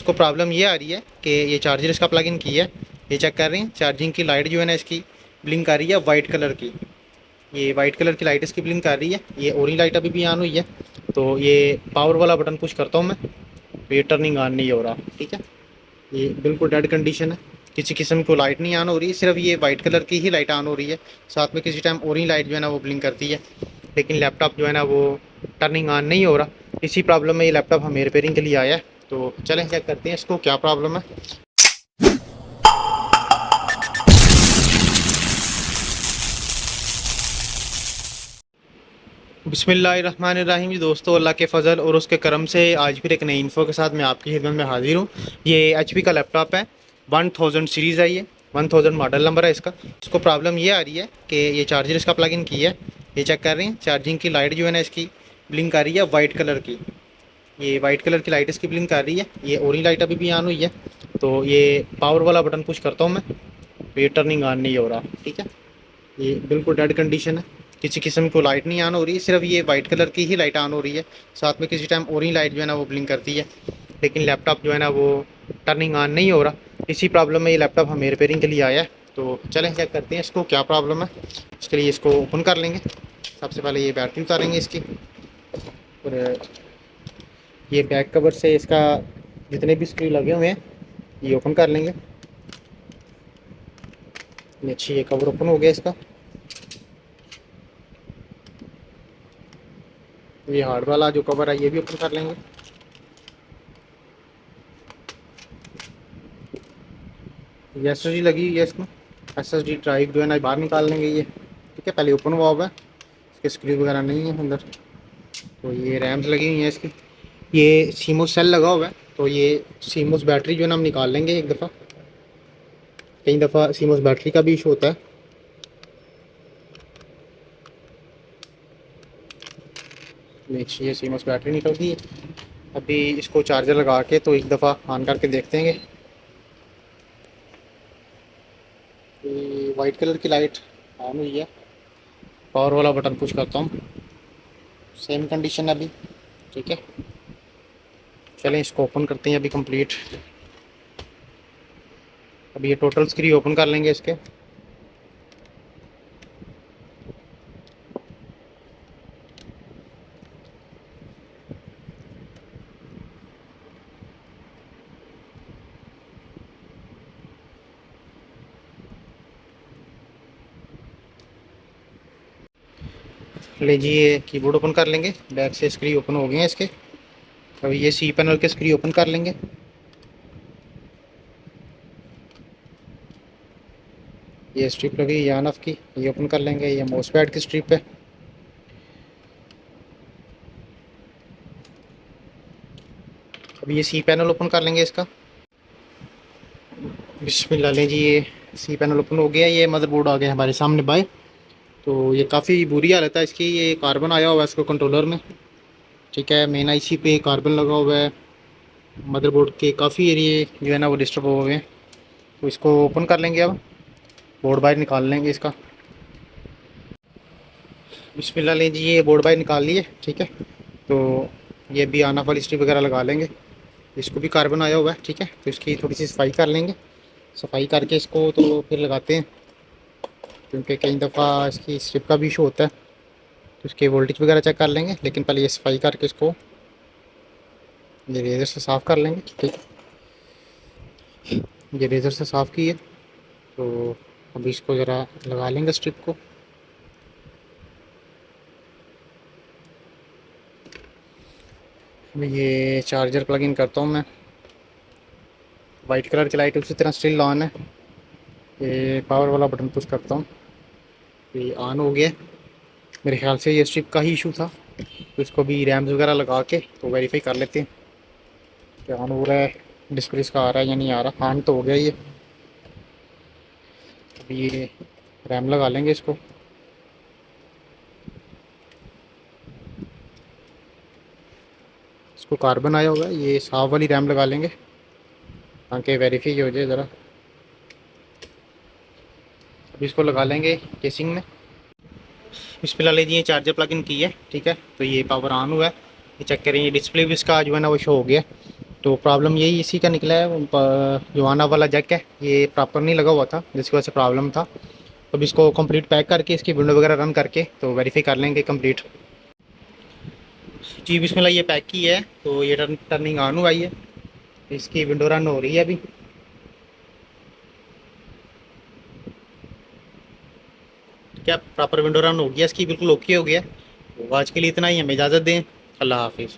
इसको प्रॉब्लम ये आ रही है कि ये चार्जर इसका प्लग इन किया है, ये चेक कर रहे हैं चार्जिंग की लाइट जो है ना इसकी ब्लिंक आ रही है वाइट कलर की। ये वाइट कलर की लाइट इसकी ब्लिंक कर रही है। ये ऑरेंज लाइट अभी भी ऑन हुई है। तो ये पावर वाला बटन पुश करता हूँ मैं, तो ये टर्निंग ऑन नहीं हो रहा। ठीक है, ये बिल्कुल डेड कंडीशन है, किसी किस्म को लाइट नहीं ऑन हो रही, सिर्फ ये वाइट कलर की ही लाइट ऑन हो रही है। साथ में किसी टाइम ऑरेंज लाइट जो है ना वो ब्लिंक करती है, लेकिन लैपटॉप जो है ना वो टर्निंग ऑन नहीं हो रहा। इसी प्रॉब्लम में ये लैपटॉप हमें रिपेयरिंग के लिए आया है। तो चलें चेक करते हैं इसको क्या प्रॉब्लम है। बिस्मिल्लाहिर्रहमानिर्रहीम जी दोस्तों, अल्लाह के फ़ज़ल और उसके करम से आज फिर एक नई इन्फो के साथ मैं आपकी खिदमत में हाज़िर हूँ। ये एचपी का लैपटॉप है, 1000 सीरीज़ है, ये 1000 मॉडल नंबर है इसका। इसको प्रॉब्लम ये आ रही है कि ये चार्जर इसका प्लग इन किया है, ये चेक कर रहे हैं चार्जिंग की लाइट जो है ना इसकी ब्लिंक आ रही है वाइट कलर की। ये वाइट कलर की लाइट इसकी ब्लिंक कर रही है। ये ऑरेंज लाइट अभी भी ऑन हुई है। तो ये पावर वाला बटन पुश करता हूँ मैं, तो ये टर्निंग ऑन नहीं हो रहा। ठीक है, ये बिल्कुल डेड कंडीशन है, किसी किस्म को लाइट नहीं ऑन हो रही, सिर्फ ये वाइट कलर की ही लाइट ऑन हो रही है। साथ में किसी टाइम ऑरेंज लाइट जो है ना वो ब्लिंक करती है, लेकिन लैपटॉप जो है ना वो टर्निंग ऑन नहीं हो रहा। इसी प्रॉब्लम में ये लैपटॉप हमें रिपेयरिंग के लिए आया है। तो चलें चेक करते हैं इसको क्या प्रॉब्लम है। इसके लिए इसको ओपन कर लेंगे। सबसे पहले ये बैटरी उतारेंगे इसकी, और ये बैक कवर से इसका जितने भी स्क्रू लगे हुए हैं ये ओपन कर लेंगे। अच्छी, ये कवर ओपन हो गया इसका। ये हार्ड वाला जो कवर है ये भी ओपन कर लेंगे। ये एसएसडी लगी हुई है इसमें, एसएसडी ड्राइव जो है ना बाहर निकाल लेंगे ये। ठीक है, पहले ओपन हुआ हुआ है, इसके स्क्रू वगैरह नहीं है अंदर। तो ये रैम्स लगी हुई हैं इसकी, ये सीमोस सेल लगा हुआ है। तो ये सीमोस बैटरी जो है ना हम निकाल लेंगे एक दफ़ा। कई दफ़ा सीमोस बैटरी का भी इशू होता है। ये सीमोस बैटरी निकल गई है। अभी इसको चार्जर लगा के तो एक दफ़ा ऑन करके देखते हैं। ये वाइट कलर की लाइट ऑन हुई है, पावर वाला बटन पुश करता हूँ, सेम कंडीशन है अभी। ठीक है, चलें इसको ओपन करते हैं अभी कंप्लीट। अभी ये टोटल स्क्रीन ओपन कर लेंगे इसके। लीजिए कीबोर्ड ओपन कर लेंगे, बैक से स्क्रीन ओपन हो गए हैं इसके। अभी ये सी पैनल के स्क्रीन ओपन कर लेंगे। ये स्ट्रिप लगी है यानफ की, ये ओपन कर लेंगे। ये माउस पैड की स्ट्रिप है। अभी ये सी पैनल ओपन कर लेंगे इसका। बिस्मिल्लाह, लें जी ये सी पैनल ओपन हो गया। ये मदरबोर्ड आ गया हमारे सामने बाय। तो ये काफ़ी बुरी हालत है इसकी, ये कार्बन आया हुआ है इसको कंट्रोलर में। ठीक है, मेन आईसी पे कार्बन लगा हुआ है। मदरबोर्ड के काफ़ी एरिए जो है ना वो डिस्टर्ब हो गए हैं। तो इसको ओपन कर लेंगे। अब बोर्ड बाहर निकाल लेंगे इसका। बिस्मिल्लाह, लें जी ये बोर्ड बाहर निकाल लिए। ठीक है, तो ये भी आना वाली स्ट्रिप वगैरह लगा लेंगे। इसको भी कार्बन आया हुआ है। ठीक है, तो इसकी थोड़ी सी सफाई कर लेंगे। सफाई करके इसको तो फिर लगाते हैं, क्योंकि कई दफ़ा इसकी स्ट्रिप का भी इशू होता है। तो इसके वोल्टेज वगैरह चेक कर लेंगे, लेकिन पहले ये सफाई करके इसको ये रेज़र से साफ़ कर लेंगे। ठीक, ये रेज़र से साफ़ की है। तो अभी इसको ज़रा लगा लेंगे स्ट्रिप को। अभी ये चार्जर प्लग इन करता हूँ मैं। वाइट कलर की लाइट उसी तरह स्टिल ऑन है। ये पावर वाला बटन पुश करता हूँ, ये ऑन हो गया। मेरे ख्याल से ये स्ट्रिप का ही इशू था। तो इसको भी रैम्स वगैरह लगा के तो वेरीफाई कर लेते हैं क्या ऑन हो रहा है, डिस्प्ले इसका आ रहा है या नहीं आ रहा। ऑन तो हो गया ये। अभी ये रैम लगा लेंगे इसको। इसको कार्बन आया होगा, ये साफ वाली रैम लगा लेंगे ताकि वेरीफाई हो जाए ज़रा। अभी इसको लगा लेंगे केसिंग में। इस पर लीजिए चार्जर प्लग इन की है। ठीक है, तो ये पावर ऑन हुआ है। ये चेक करें, ये डिस्प्ले भी इसका जो है ना वो शो हो गया। तो प्रॉब्लम यही इसी का निकला है, जो आना वाला जैक है ये प्रॉपर नहीं लगा हुआ था, जिसकी वजह से प्रॉब्लम था। तो अब इसको कंप्लीट पैक करके इसकी विंडो वगैरह रन करके तो वेरीफाई कर लेंगे कंप्लीट। जी बिस्मिल्लाह, ये पैक की है तो ये टर्निंग ऑन हुआ है, इसकी विंडो रन हो रही है अभी। क्या प्रॉपर विंडो रन हो गया इसकी, बिल्कुल ओके हो गया। तो आज के लिए इतना ही, हमें इजाज़त दें। अल्लाह हाफिज़।